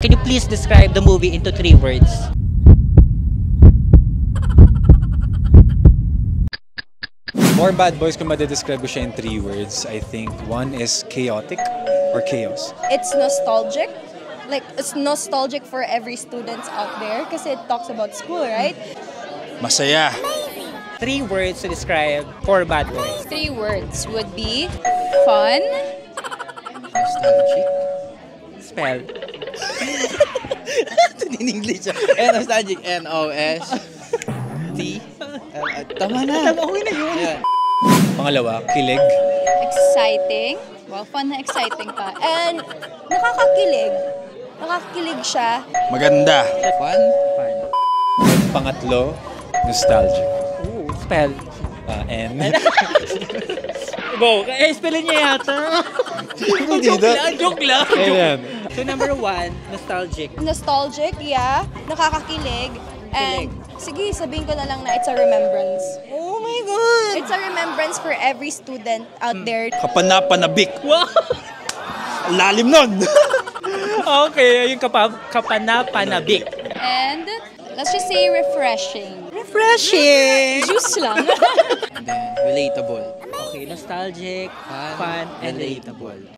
Can you please describe the movie into 3 words? More Bad Boys kung madedescribe ko siya in 3 words, I think one is chaotic or chaos. It's nostalgic. Like, it's nostalgic for every students out there kasi it talks about school, right? Masaya. 3 words to describe 4 Bad Boys. 3 words would be fun, Nostalgic. Spell. In English. Nostalgic. N-O-S-T. Tama na. Okay na yun. Yeah. Pangalawa, kilig. exciting. Well, fun na exciting pa. And nakakakilig. Nakakakilig siya. Maganda. Fun. Pangatlo, nostalgic. Ooh, spell. N. Go. Spellin niya yata. Joke lang. Ayan. So number 1, nostalgic. Nostalgic, yeah. Nakakakilig. And sige, sabihin ko na lang na it's a remembrance. Oh my God! It's a remembrance for every student out there. Kapanapanabik. Wow! Lalim nun. Okay, yung kapanapanabik. And let's just say refreshing. Refreshing! Juice lang. And then, relatable. Okay, nostalgic, fun, and relatable.